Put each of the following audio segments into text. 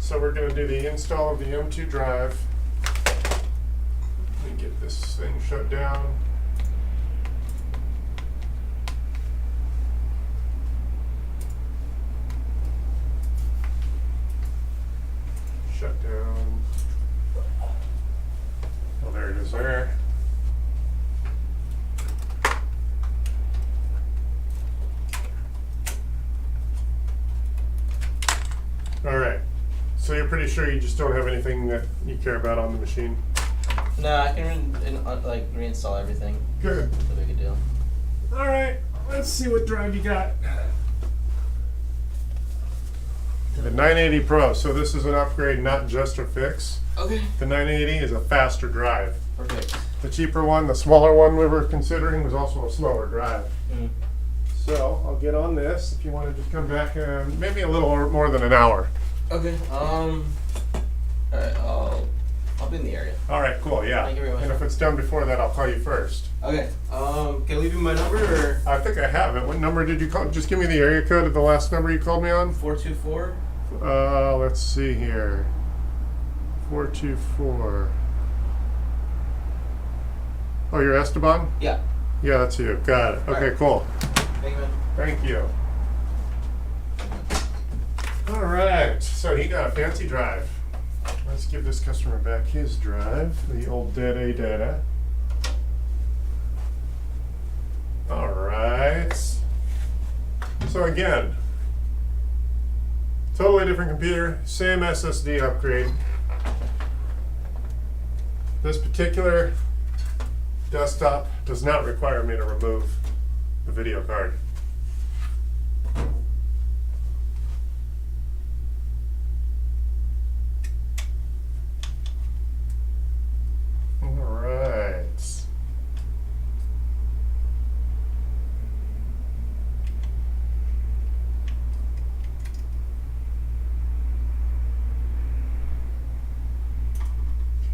So we're going to do the install of the M.2 drive. Let me get this thing shut down. Shut down. Oh, there it is there. All right. So you're pretty sure you just don't have anything that you care about on the machine? No, I can reinstall everything. Good. No big a deal. All right. Let's see what drive you got. The 980 Pro. So this is an upgrade, not just a fix. Okay. The 980 is a faster drive. Perfect. The cheaper one, the smaller one we were considering, was also a slower drive. Mm. So I'll get on this if you want to just come back maybe a little more than an hour. Okay. Alright, I'll be in the area. All right, cool, yeah. Thank you very much. And if it's done before that, I'll call you first. Okay. Can I leave you my number or? I think I have it. What number did you call? Just give me the area code of the last number you called me on. 424. Let's see here. 424. Oh, you're Esteban? Yeah. Yeah, that's you. Got it. Okay, Right. cool. Thank you, man. Thank you. All right, so he got a fancy drive. Let's give this customer back his drive, the old Data Data. All right. So again, totally different computer, same SSD upgrade. This particular desktop does not require me to remove the video card.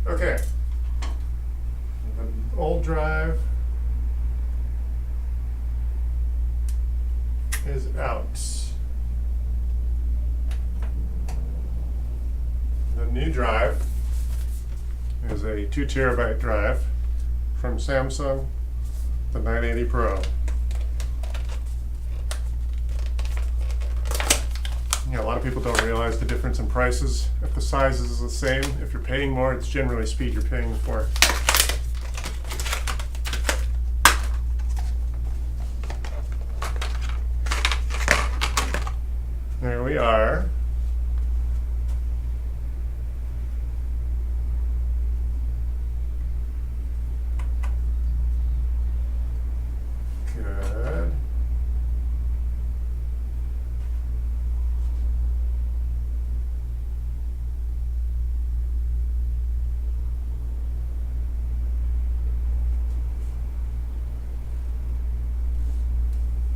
Okay. The old drive is out. The new drive is a 2 terabyte drive from Samsung, the 980 Pro. Yeah, a lot of people don't realize the difference in prices. If the size is the same, if you're paying more, it's generally speed you're paying for. There we are. Good.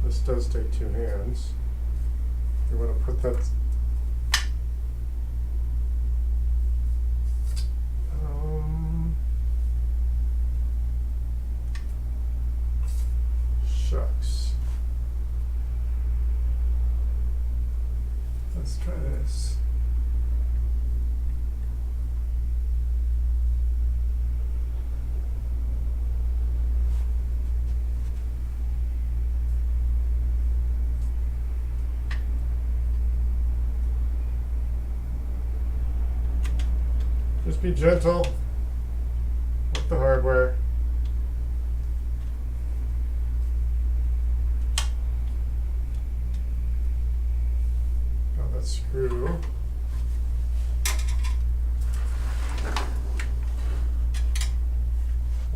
This does take 2 hands. You want to put that shucks. Let's try this. Just be gentle with the hardware. Got that screw.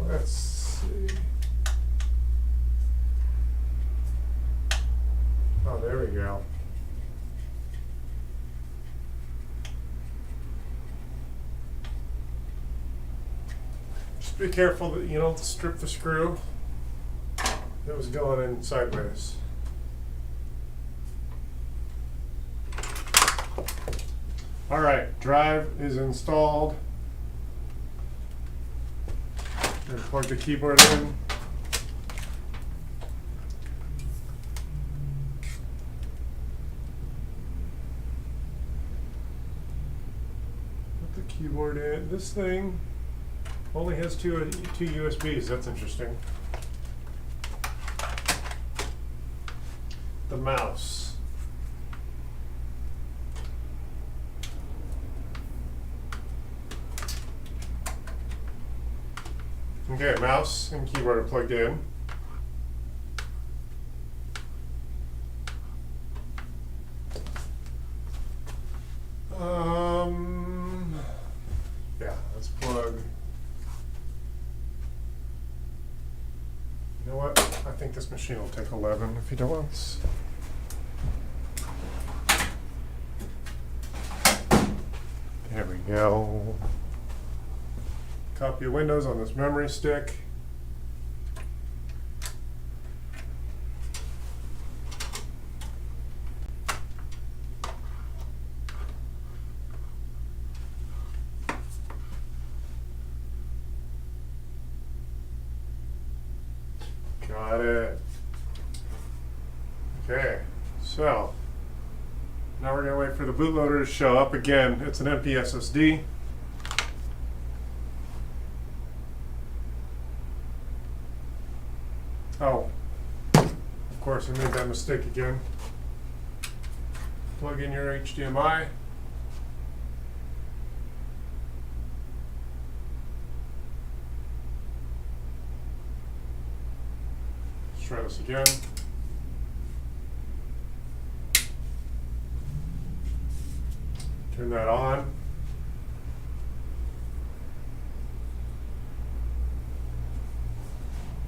Let's see. Oh, there we go. Just be careful that you don't strip the screw. It was going in sideways. All right, drive is installed. And plug the keyboard in. keyboard in. This thing only has two USBs. That's interesting. The mouse. Okay, mouse and keyboard are plugged in. Yeah, let's plug. You know what? I think this machine will take 11 if you don't want. There we go. Copy of Windows on this memory stick. Got it. Okay, so now we're going to wait for the bootloader to show up. Again, it's an M.2 SSD. Oh, of course, I made that mistake again. Plug in your HDMI. Let's try this again. Turn that on.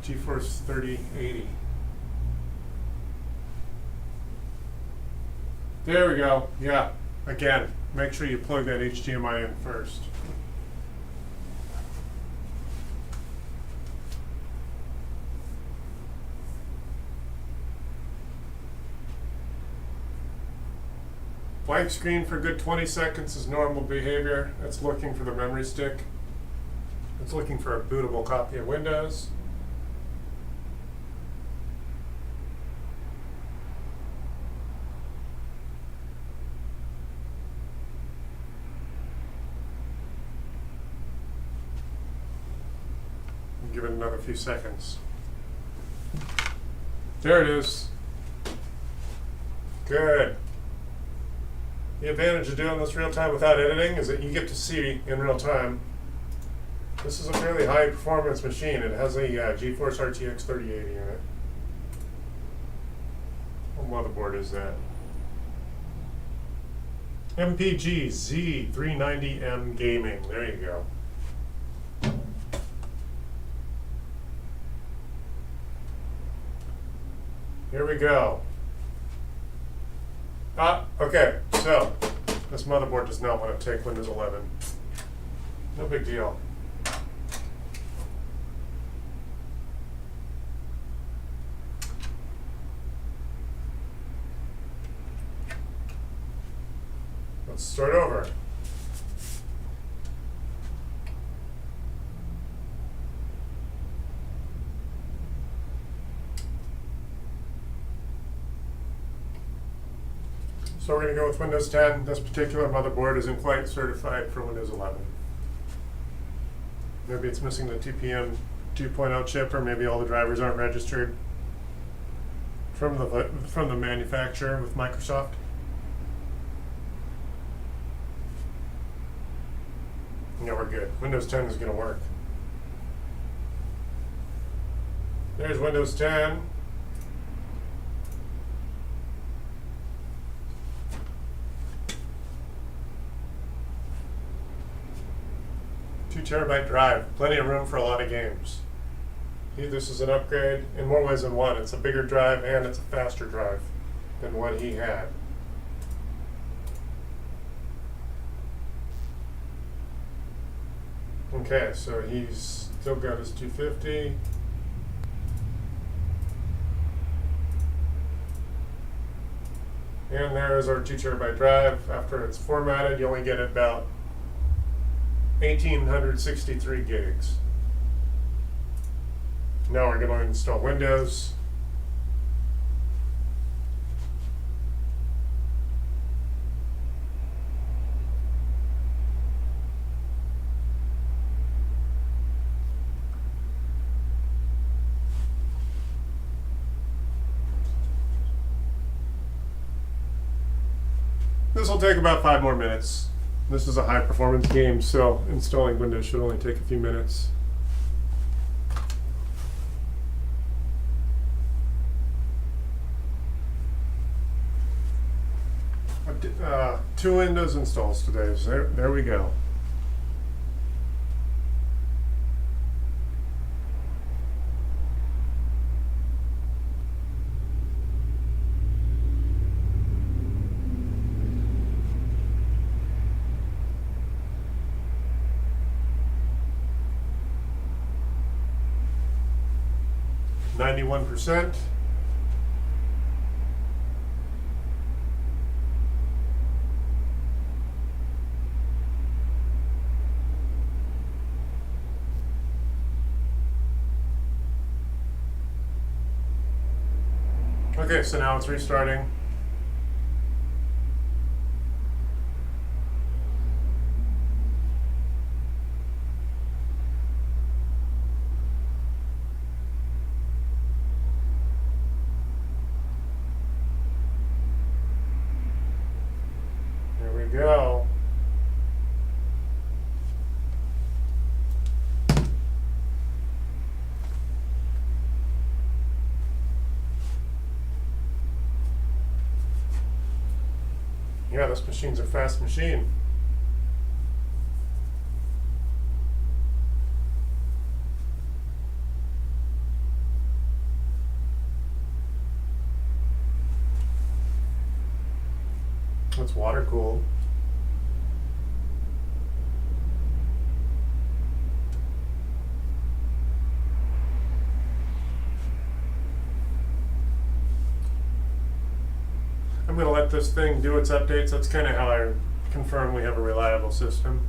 GeForce 3080. There we go. Yeah, again, make sure you plug that HDMI in first. Blank screen for a good 20 seconds is normal behavior. It's looking for the memory stick. It's looking for a bootable copy of Windows. Give it another few seconds. There it is. Good. The advantage of doing this real time without editing is that you get to see in real time. This is a fairly high performance machine. It has a GeForce RTX 3080 in it. What motherboard is that? MPG Z390M Gaming. There you go. Here we go. Okay, so this motherboard does not want to take Windows 11. No big deal. Let's start over. So we're going to go with Windows 10. This particular motherboard isn't quite certified for Windows 11. Maybe it's missing the TPM 2.0 chip, or maybe all the drivers aren't registered from the manufacturer with Microsoft. Yeah, we're good. Windows 10 is going to work. There's Windows 10. Terabyte drive, plenty of room for a lot of games. This is an upgrade in more ways than one. It's a bigger drive and it's a faster drive than what he had. Okay, so he's still got his 250. And there's our 2 terabyte drive. After it's formatted, you only get about 1,863 gigs. Now we're going to install Windows. This will take about 5 more minutes. This is a high performance game, so installing Windows should only take a few minutes. Two Windows installs today, so there we go. %. Okay, so now it's restarting. There we go. Yeah, this machine's a fast machine. It's water cooled. I'm going to let this thing do its updates. That's kind of how I confirm we have a reliable system.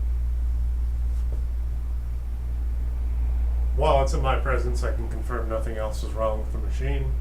While it's in my presence, I can confirm nothing else is wrong with the machine.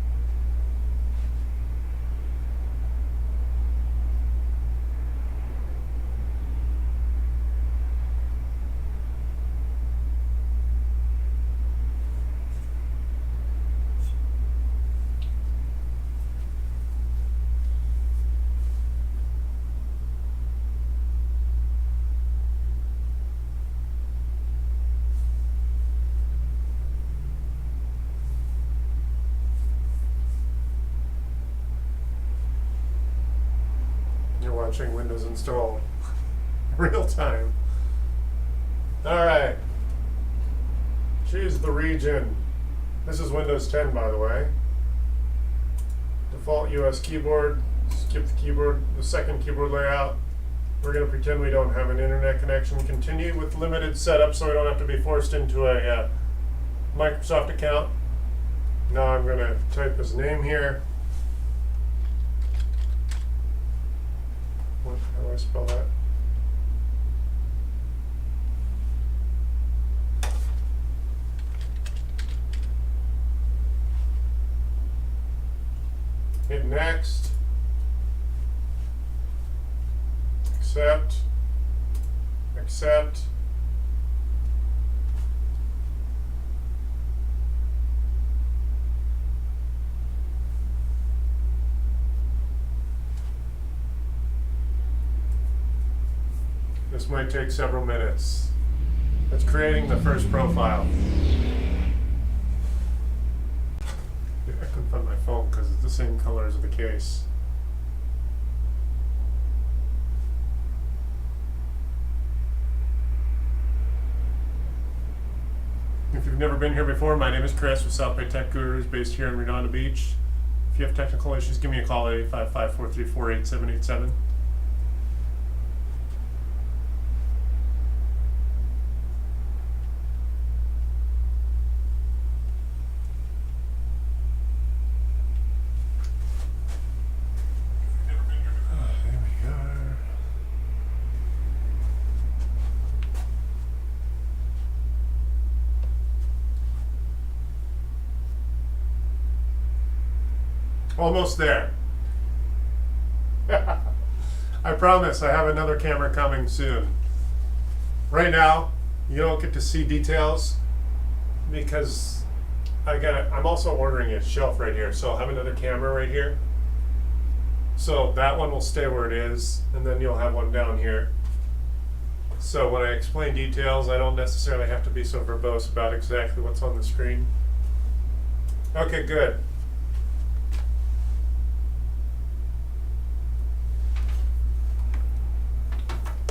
Watching Windows install real time. Alright. Choose the region. This is Windows 10, by the way. Default US keyboard. Skip the keyboard, the second keyboard layout. We're going to pretend we don't have an internet connection. Continue with limited setup so we don't have to be forced into a Microsoft account. Now I'm going to type his name here. How do I spell that? Hit next. Accept. Accept. This might take several minutes. It's creating the first profile. I couldn't find my phone because it's the same color as the case. If you've never been here before, my name is Chris with South Bay Tech Gurus, based here in Redondo Beach. If you have technical issues, give me a call at 855-434-8787. Almost there. I promise I have another camera coming soon. Right now, you don't get to see details because I'm also ordering a shelf right here, so I'll have another camera right here. So that one will stay where it is, and then you'll have one down here. So when I explain details, I don't necessarily have to be so verbose about exactly what's on the screen. Okay, good.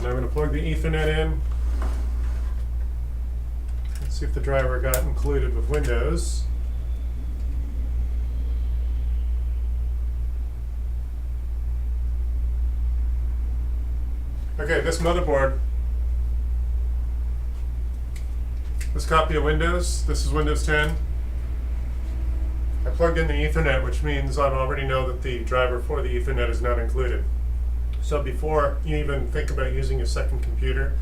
Now I'm going to plug the Ethernet in. Let's see if the driver got included with Windows. Okay, this motherboard, this copy of Windows, this is Windows 10. I plugged in the Ethernet, which means I already know that the driver for the Ethernet is not included. So before you even think about using a second computer,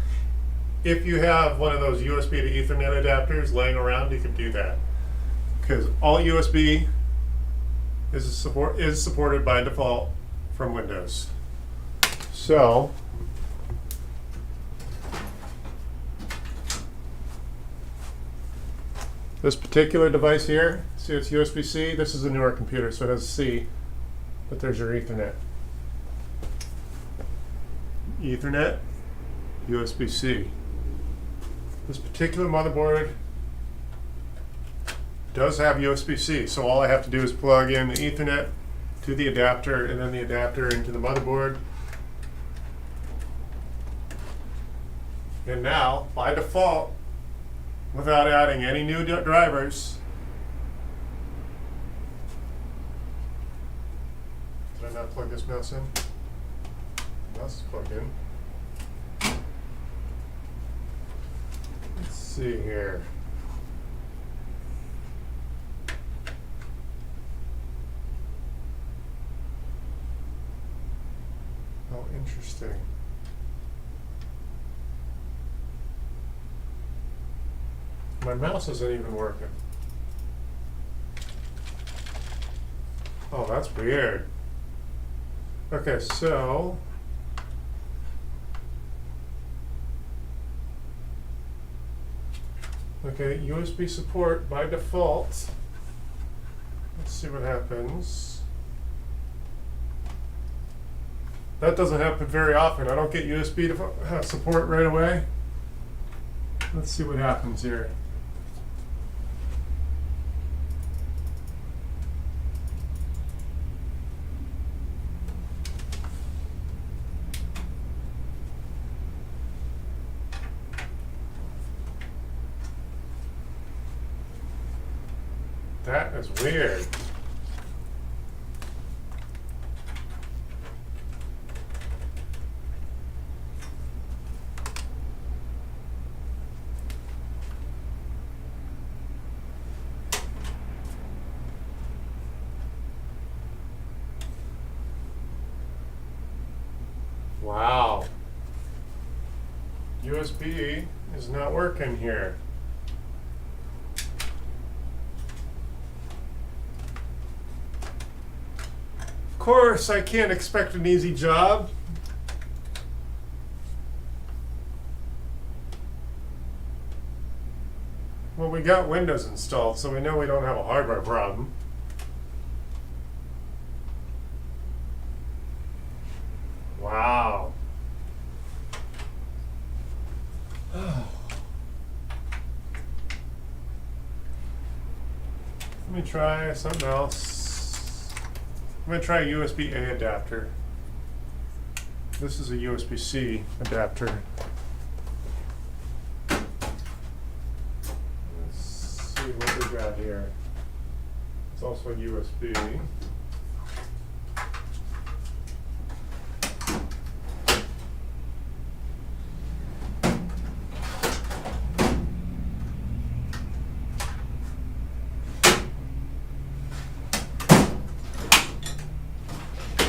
if you have one of those USB to Ethernet adapters laying around, you can do that. Because all USB is supported by default from Windows. So, this particular device here, see it's USB-C, this is a newer computer, so it has C, but there's your Ethernet. Ethernet, USB-C. This particular motherboard does have USB-C, so all I have to do is plug in the Ethernet to the adapter and then the adapter into the motherboard. And now, by default, without adding any new drivers, did I not plug this mouse in? Mouse is plugged in. Let's see here. Oh, interesting. My mouse isn't even working. Oh, that's weird. Okay, so okay, USB support by default. Let's see what happens. That doesn't happen very often. I don't get USB support right away. Let's see what happens here. That is weird. Wow. USB is not working here. Of course, I can't expect an easy job. Well, we got Windows installed, so we know we don't have a hardware problem. Wow. Let me try something else. I'm going to try a USB-A adapter. This is a USB-C adapter. Let's see what we got here. It's also USB.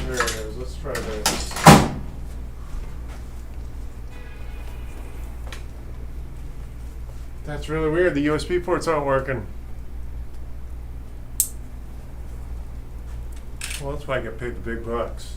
There it is. Let's try this. That's really weird. The USB ports aren't working. Well, that's why I get paid the big bucks.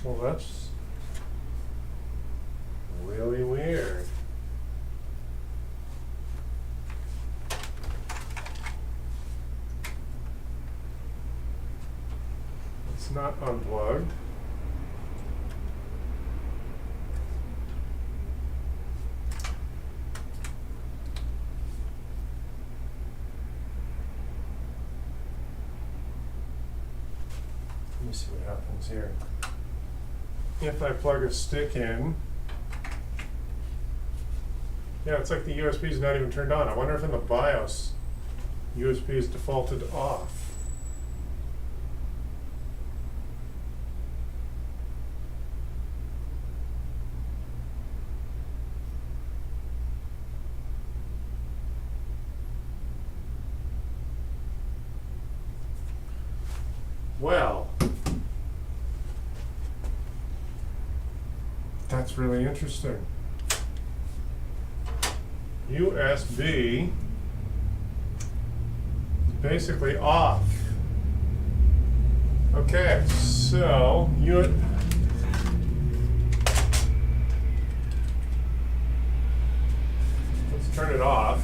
Well, that's really weird. It's not unplugged. Let me see what happens here. If I plug a stick in, yeah, it's like the USB is not even turned on. I wonder if in the BIOS, USB is defaulted off. Well, that's really interesting. USB is basically off. Okay, so let's turn it off.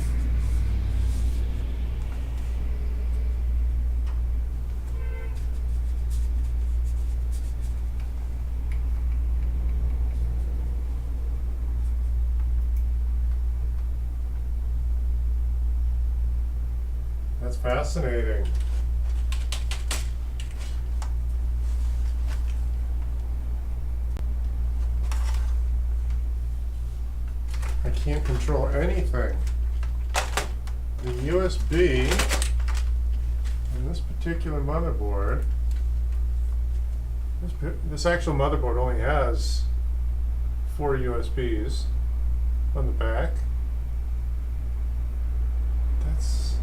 That's fascinating. I can't control anything. The USB on this particular motherboard, this actual motherboard only has 4 USBs on the back. That's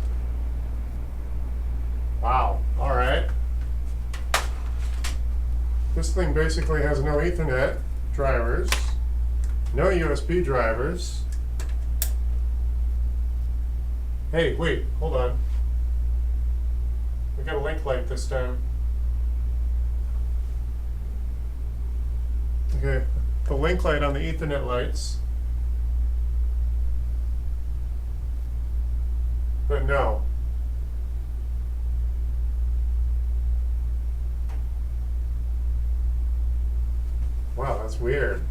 wow. All right. This thing basically has no Ethernet drivers, no USB drivers. Hey, wait, hold on. We got a link light this time. Okay, the link light on the Ethernet lights. But no. Wow, that's weird.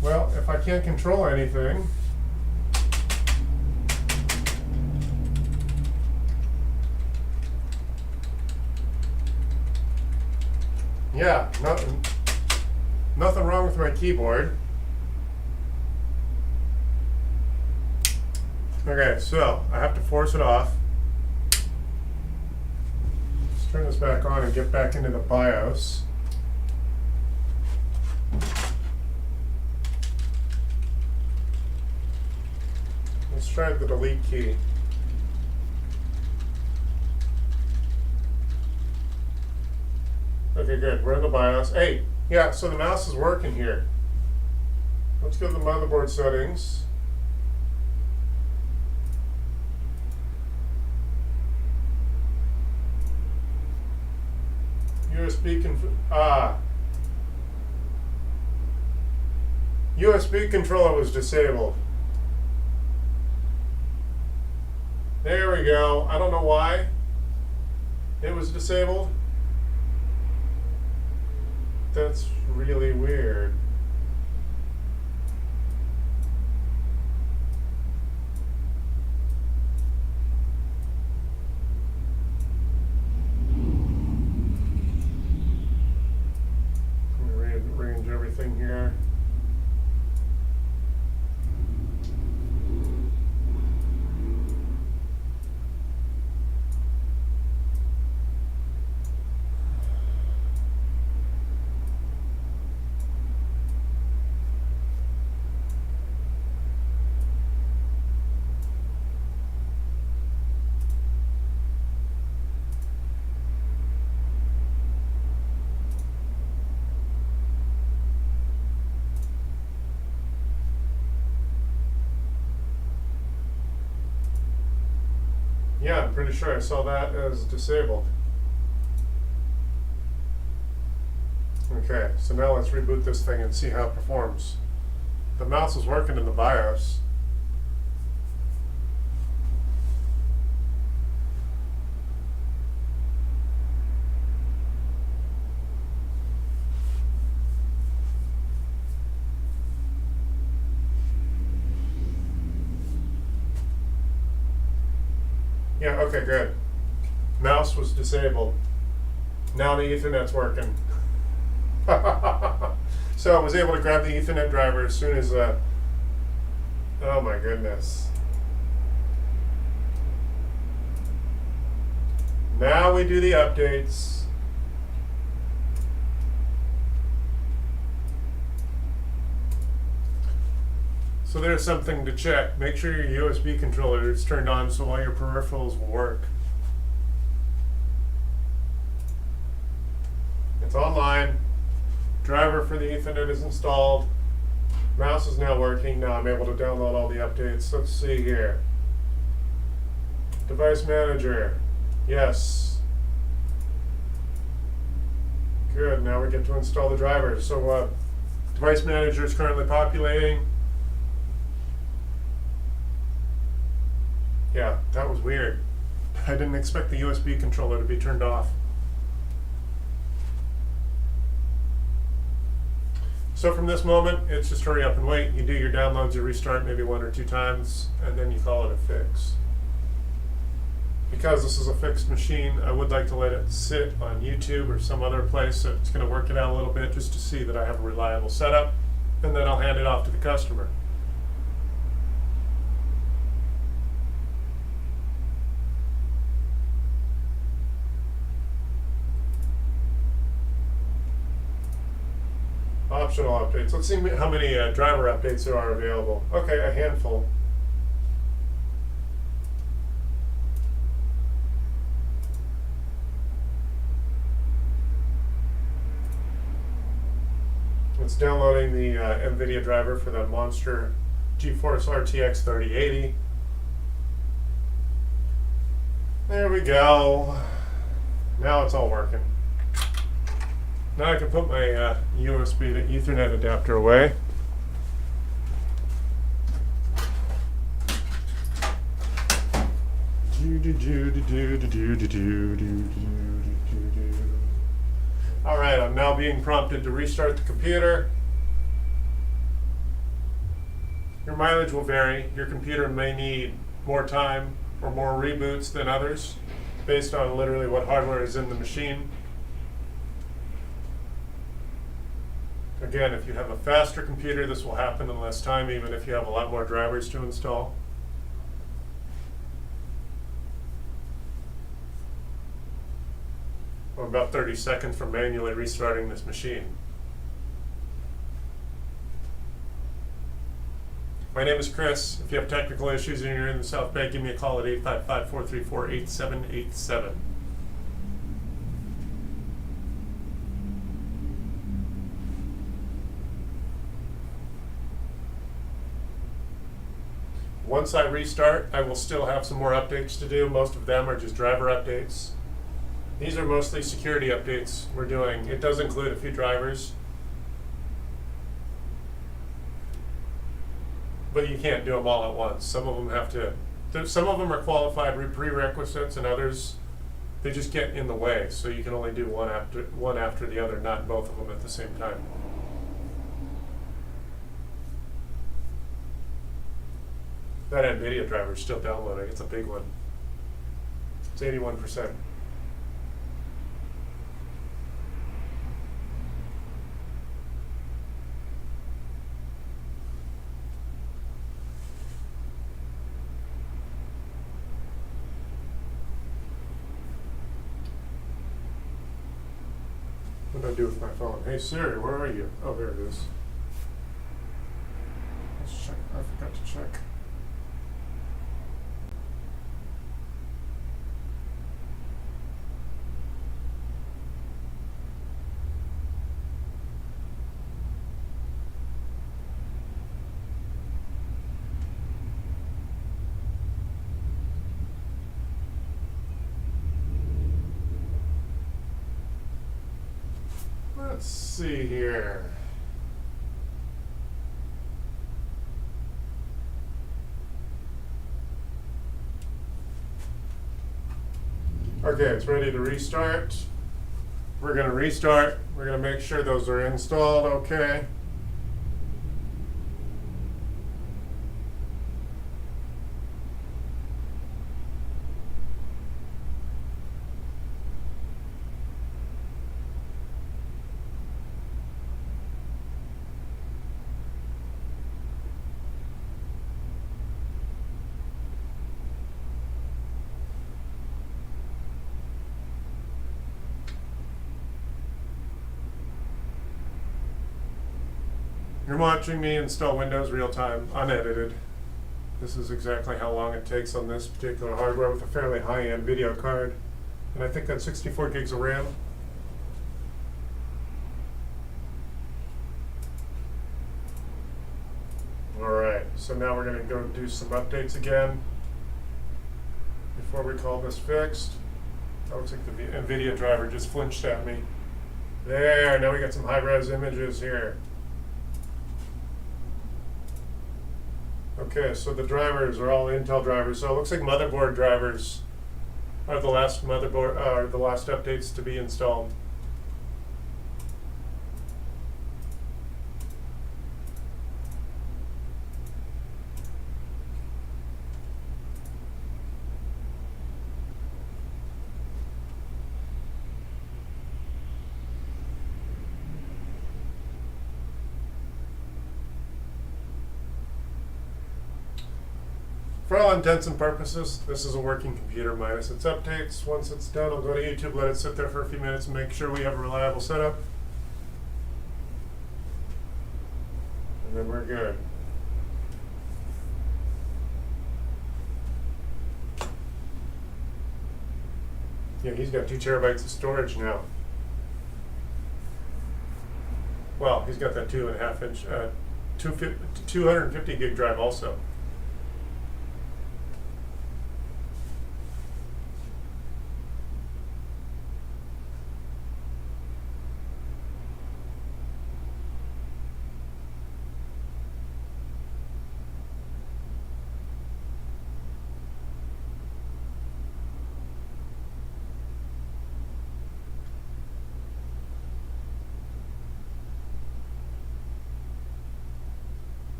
Well, if I can't control anything, yeah, nothing wrong with my keyboard. Okay, so I have to force it off. Let's turn this back on and get back into the BIOS. Let's try the delete key. Okay, good. We're in the BIOS. Hey, yeah, so the mouse is working here. Let's go to the motherboard settings. USB controller was disabled. There we go. I don't know why it was disabled. That's really weird. Let me rearrange everything here. Yeah, I'm pretty sure I saw that as disabled. Okay, so now let's reboot this thing and see how it performs. The mouse is working in the BIOS. Yeah, okay, good. Mouse was disabled. Now the Ethernet's working. So I was able to grab the Ethernet driver as soon as, oh my goodness. Now we do the updates. So there's something to check. Make sure your USB controller is turned on so all your peripherals will work. It's online. Driver for the Ethernet is installed. Mouse is now working. Now I'm able to download all the updates. Let's see here. Device manager. Yes. Good. Now we get to install the drivers. So device manager is currently populating. Yeah, that was weird. I didn't expect the USB controller to be turned off. So from this moment, it's just hurry up and wait. You do your downloads, you restart maybe 1 or 2 times, and then you call it a fix. Because this is a fixed machine, I would like to let it sit on YouTube or some other place, so it's going to work it out a little bit just to see that I have a reliable setup, and then I'll hand it off to the customer. Optional updates. Let's see how many driver updates there are available. Okay, a handful. It's downloading the NVIDIA driver for the Monster GeForce RTX 3080. There we go. Now it's all working. Now I can put my USB to Ethernet adapter away. All right, I'm now being prompted to restart the computer. Your mileage will vary. Your computer may need more time or more reboots than others, based on literally what hardware is in the machine. Again, if you have a faster computer, this will happen in less time, even if you have a lot more drivers to install. I'm about 30 seconds from manually restarting this machine. My name is Chris. If you have technical issues and you're in the South Bay, give me a call at 855-434-8787. Once I restart, I will still have some more updates to do. Most of them are just driver updates. These are mostly security updates we're doing. It does include a few drivers, but you can't do them all at once. Some of them some of them are qualified prerequisites, and others, they just get in the way. So you can only do one after the other, not both of them at the same time. That NVIDIA driver is still downloading. It's a big one. It's 81%. What do I do with my phone? Hey Siri, where are you? Oh, there it is. Let's check. I forgot to check. let's see here. Okay, it's ready to restart. We're going to restart. We're going to make sure those are installed okay. You're watching me install Windows real-time, unedited. This is exactly how long it takes on this particular hardware with a fairly high-end video card. And I think that's 64 gigs of RAM. Alright, so now we're going to go do some updates again before we call this fixed. That looks like the NVIDIA driver just flinched at me. There, now we got some high-res images here. Okay, so the drivers are all Intel drivers. So it looks like motherboard drivers are the last updates to be installed. For all intents and purposes, this is a working computer minus its updates. Once it's done, I'll go to YouTube, let it sit there for a few minutes and make sure we have a reliable setup. And then we're good. Yeah, he's got 2 terabytes of storage now. Well, he's got that 2.5 inch, 250 gig drive also.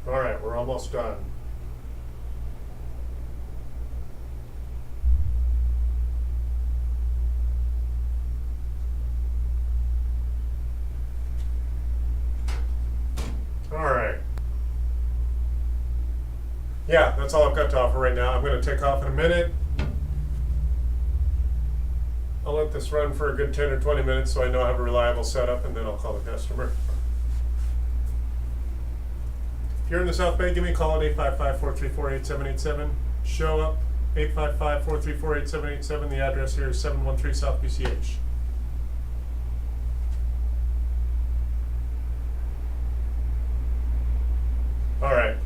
All right, we're almost done. All right. Yeah, that's all I've got to offer right now. I'm going to take off in a minute. I'll let this run for a good 10 or 20 minutes so I know I have a reliable setup, and then I'll call the customer. If you're in the South Bay, give me a call at 855-434-8787. Show up, 855-434-8787. The address here is 713 South BCH. All right.